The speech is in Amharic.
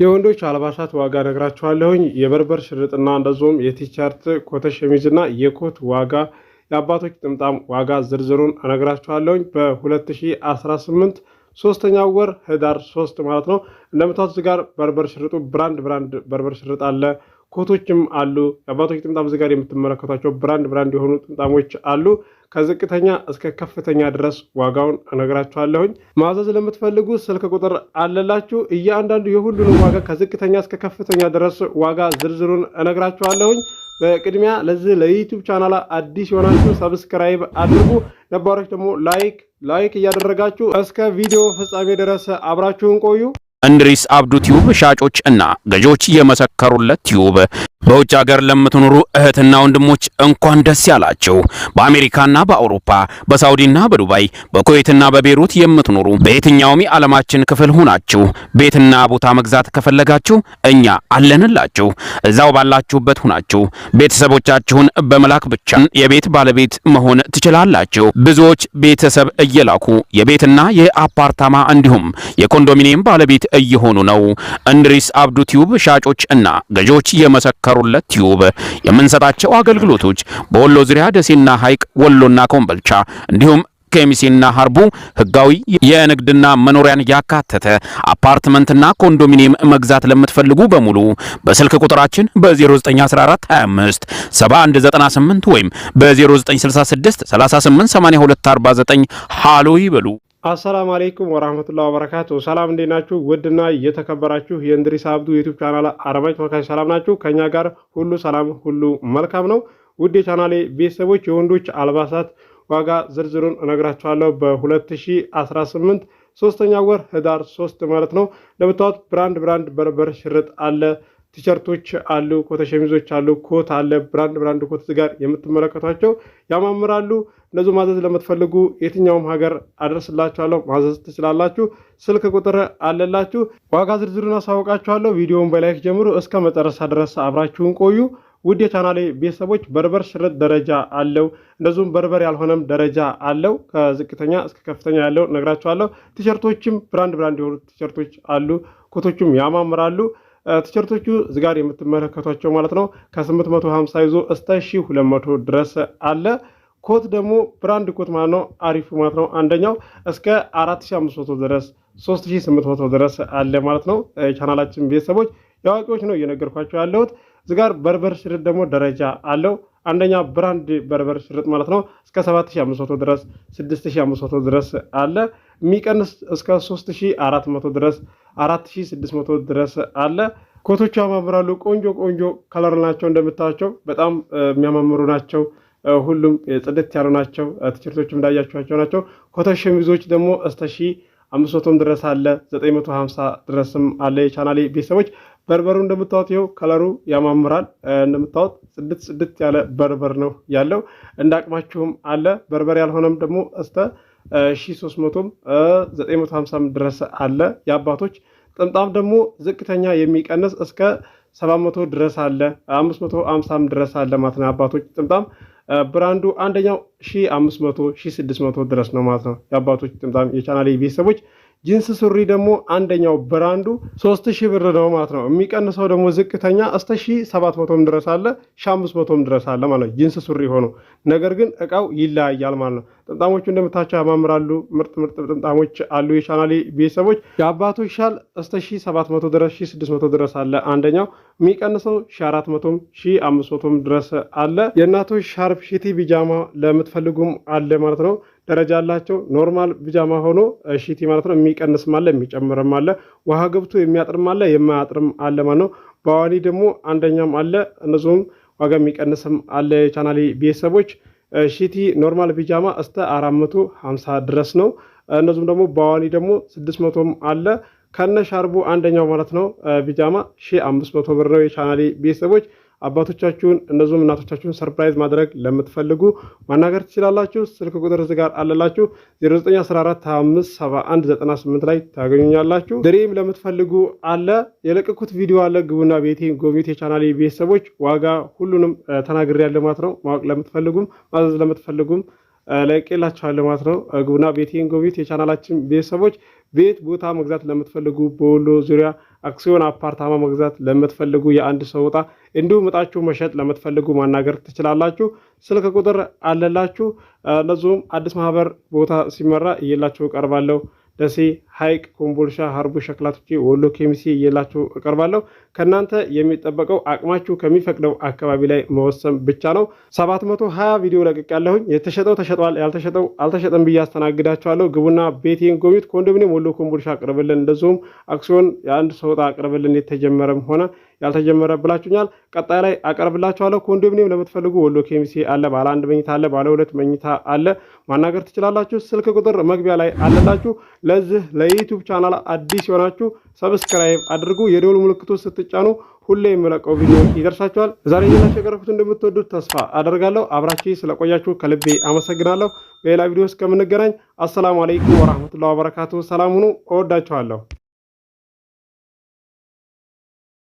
የወንዶች አልባሳት ዋጋ ነግራችኋለሁኝ። የበርበር ሽርጥና እንደዚሁም የቲሸርት ኮተ ሸሚዝና የኮት ዋጋ፣ የአባቶች ጥምጣም ዋጋ ዝርዝሩን እነግራችኋለሁኝ። በ2018 ሶስተኛው ወር ህዳር 3 ማለት ነው። እንደምታዩት ጋር በርበር ሽርጡ ብራንድ በርበር ሽርጥ አለ። ኮቶችም አሉ። የአባቶች ጥምጣም ጋር የምትመለከቷቸው ብራንድ የሆኑ ጥምጣሞች አሉ። ከዝቅተኛ እስከ ከፍተኛ ድረስ ዋጋውን እነግራችኋለሁኝ። ማዘዝ ለምትፈልጉ ስልክ ቁጥር አለላችሁ። እያንዳንዱ የሁሉንም ዋጋ ከዝቅተኛ እስከ ከፍተኛ ድረስ ዋጋ ዝርዝሩን እነግራችኋለሁኝ። በቅድሚያ ለዚህ ለዩቲዩብ ቻናል አዲስ የሆናችሁ ሰብስክራይብ አድርጉ። ነባሮች ደግሞ ላይክ እያደረጋችሁ እስከ ቪዲዮ ፍጻሜ ድረስ አብራችሁን ቆዩ። እንድሪስ አብዱ ቲዩብ ሻጮች እና ገዢዎች የመሰከሩለት ቲዩብ በውጭ ሀገር ለምትኖሩ እህትና ወንድሞች እንኳን ደስ ያላችሁ። በአሜሪካና በአውሮፓ በሳውዲና በዱባይ በኩዌትና በቤሩት የምትኖሩ በየትኛውም የዓለማችን ክፍል ሆናችሁ ቤትና ቦታ መግዛት ከፈለጋችሁ እኛ አለንላችሁ። እዛው ባላችሁበት ሆናችሁ ቤተሰቦቻችሁን በመላክ ብቻ የቤት ባለቤት መሆን ትችላላችሁ። ብዙዎች ቤተሰብ እየላኩ የቤትና የአፓርታማ እንዲሁም የኮንዶሚኒየም ባለቤት እየሆኑ ነው። እንድሪስ አብዱ ቲዩብ ሻጮች እና ገዢዎች የመሰከሩለት ቲዩብ የምንሰጣቸው አገልግሎቶች በወሎ ዙሪያ ደሴና ሐይቅ፣ ወሎና ኮምቦልቻ እንዲሁም ከሚሴና ሀርቡ ህጋዊ የንግድና መኖሪያን ያካተተ አፓርትመንትና ኮንዶሚኒየም መግዛት ለምትፈልጉ በሙሉ በስልክ ቁጥራችን በ0914 25 7198 ወይም በ0966 388249 ሃሎ ይበሉ። አሰላሙ አለይኩም ወራህመቱላሂ ወበረካቱ። ሰላም እንዴት ናችሁ? ውድና የተከበራችሁ የእንድሪስ አብዱ ዩቲዩብ ቻናል አረማጭ ተመልካቾች ሰላም ናችሁ? ከኛ ጋር ሁሉ ሰላም ሁሉ መልካም ነው። ውድ የቻናሌ ቤተሰቦች የወንዶች አልባሳት ዋጋ ዝርዝሩን እነግራችኋለሁ። በ2018 ሶስተኛ ወር ህዳር 3 ማለት ነው። እንደምታዩት ብራንድ በርበር ሽርጥ አለ። ቲሸርቶች አሉ፣ ኮተ ሸሚዞች አሉ፣ ኮት አለ። ብራንድ ኮት ጋር የምትመለከቷቸው ያማምራሉ። እነዚህ ማዘዝ ለምትፈልጉ የትኛውም ሀገር አደርስላችኋለሁ፣ ማዘዝ ትችላላችሁ። ስልክ ቁጥር አለላችሁ። ዋጋ ዝርዝሩን አሳውቃችኋለሁ። ቪዲዮውን በላይክ ጀምሮ እስከ መጨረሻ ድረስ አብራችሁን ቆዩ። ውድ የቻናሌ ቤተሰቦች በርበር ሽርጥ ደረጃ አለው፣ እንደዚሁም በርበር ያልሆነም ደረጃ አለው። ከዝቅተኛ እስከ ከፍተኛ ያለው ነግራችኋለሁ። ቲሸርቶችም ብራንድ የሆኑ ቲሸርቶች አሉ። ኮቶቹም ያማምራሉ። ቲሸርቶቹ ዝጋር የምትመለከቷቸው ማለት ነው ከ850 ይዞ እስከ 1200 ድረስ አለ። ኮት ደግሞ ብራንድ ኮት ማለት ነው አሪፉ ማለት ነው አንደኛው እስከ 4500 ድረስ 3800 ድረስ አለ ማለት ነው። ቻናላችን ቤተሰቦች የአዋቂዎች ነው እየነገርኳቸው ያለሁት። ዝጋር በርበር ሽርጥ ደግሞ ደረጃ አለው። አንደኛ ብራንድ በርበር ሽርጥ ማለት ነው እስከ 7500 ድረስ 6500 ድረስ አለ። የሚቀንስ እስከ 3400 ድረስ 4600 ድረስ አለ። ኮቶቹ ያማምራሉ። ቆንጆ ከለር ናቸው። እንደምታዩቸው በጣም የሚያማምሩ ናቸው። ሁሉም ጽድት ያሉ ናቸው። ቲሸርቶችም እንዳያችኋቸው ናቸው። ኮተ ሸሚዞች ደግሞ እስከ 1500 ድረስ አለ። 950 ድረስም አለ። የቻናሌ ቤተሰቦች በርበሩ እንደምታዩት ይኸው ከለሩ ያማምራል። እንደምታዩት ጽድት ያለ በርበር ነው ያለው። እንዳቅማችሁም አለ። በርበር ያልሆነም ደግሞ እስከ 1300 950 ድረስ አለ። የአባቶች ጥምጣም ደግሞ ዝቅተኛ የሚቀንስ እስከ 700 ድረስ አለ። 550 ድረስ አለ ማለት ነው። የአባቶች ጥምጣም ብራንዱ አንደኛው 1500 1600 ድረስ ነው ማለት ነው። የአባቶች ጥምጣም የቻናሌ ቤተሰቦች ጂንስ ሱሪ ደግሞ አንደኛው ብራንዱ 3000 ብር ነው ማለት ነው። የሚቀንሰው ደግሞ ዝቅተኛ እስከ 1700 ድረስ አለ፣ 1500 ድረስ አለ ማለት ነው። ጂንስ ሱሪ ሆኖ ነገር ግን እቃው ይለያያል ማለት ነው። ጥምጣሞቹ እንደምታቸው ያማምራሉ። ምርጥ ጥምጣሞች አሉ። የቻናሌ ቤተሰቦች የአባቶች ሻል እስከ 1700 ድረስ 1600 ድረስ አለ አንደኛው። የሚቀንሰው 1400 1500 ድረስ አለ። የእናቶች ሻርፕ ሺቲ ቢጃማ ለምትፈልጉም አለ ማለት ነው። ደረጃ አላቸው። ኖርማል ቢጃማ ሆኖ ሺቲ ማለት ነው። የሚቀንስም አለ የሚጨምርም አለ። ውሃ ገብቶ የሚያጥርም አለ የማያጥርም አለ ማለት ነው። በዋኒ ደግሞ አንደኛም አለ። እነዚሁም ዋጋ የሚቀንስም አለ። የቻናሌ ቤተሰቦች ሺቲ ኖርማል ቢጃማ እስከ 450 ድረስ ነው። እነዚሁም ደግሞ በዋኒ ደግሞ 600ም አለ ከነ ሻርቡ አንደኛው ማለት ነው። ቢጃማ 1500 ብር ነው። የቻናሌ ቤተሰቦች አባቶቻችሁን እንደዚሁም እናቶቻችሁን ሰርፕራይዝ ማድረግ ለምትፈልጉ ማናገር ትችላላችሁ። ስልክ ቁጥር እዚህ ጋር አለላችሁ 0914557198 ላይ ታገኙኛላችሁ። ድሪም ለምትፈልጉ አለ። የለቀኩት ቪዲዮ አለ። ግቡና ቤቴ ጎብኙት። የቻናሌ ቤተሰቦች ዋጋ ሁሉንም ተናግሬያለሁ ማለት ነው። ማወቅ ለምትፈልጉም ማዘዝ ለምትፈልጉም ለቄላችኋለሁ ማለት ነው። ግቡና ቤቴን ጎብኙት። የቻናላችን ቤተሰቦች ቤት ቦታ መግዛት ለምትፈልጉ በወሎ ዙሪያ አክሲዮን አፓርታማ መግዛት ለምትፈልጉ የአንድ ሰው ዕጣ እንዲሁም ዕጣችሁ መሸጥ ለምትፈልጉ ማናገር ትችላላችሁ። ስልክ ቁጥር አለላችሁ። ለዚሁም አዲስ ማህበር ቦታ ሲመራ እየላችሁ እቀርባለሁ። ደሴ፣ ሐይቅ፣ ኮምቦልሻ፣ ሀርቡ፣ ሸክላቶቼ፣ ወሎ፣ ኬሚሴ እየላችሁ እቀርባለሁ። ከእናንተ የሚጠበቀው አቅማችሁ ከሚፈቅደው አካባቢ ላይ መወሰን ብቻ ነው። 720 ቪዲዮ ለቅቅ ያለሁኝ የተሸጠው ተሸጧል፣ ያልተሸጠው አልተሸጠም ብዬ አስተናግዳችኋለሁ። ግቡና ቤቴን ጎብኙት። ኮንዶሚኒየም ወሎ ኮምቦልሻ አቅርብልን፣ እንደዚሁም አክሲዮን የአንድ ሰው ዕጣ አቅርብልን፣ የተጀመረም ሆነ ያልተጀመረ ብላችሁኛል። ቀጣይ ላይ አቀርብላችኋለሁ። ኮንዶሚኒየም ለምትፈልጉ ወሎ ኬሚሴ አለ፣ ባለ 1 መኝታ አለ፣ ባለ 2 መኝታ አለ። ማናገር ትችላላችሁ። ስልክ ቁጥር መግቢያ ላይ አለላችሁ። ለዚህ ለዩቲዩብ ቻናል አዲስ የሆናችሁ ሰብስክራይብ አድርጉ። የደወል ምልክቱ ስትጫኑ ሁሌ የምለቀው ቪዲዮ ይደርሳችኋል። ዛሬ ይዤላችሁ የቀረብኩት እንደምትወዱት ተስፋ አደርጋለሁ። አብራችሁ ስለቆያችሁ ከልቤ አመሰግናለሁ። በሌላ ቪዲዮ እስከምንገናኝ አሰላሙ አለይኩም ወራህመቱላሂ ወበረካቱ። ሰላም ሁኑ። እወዳችኋለሁ።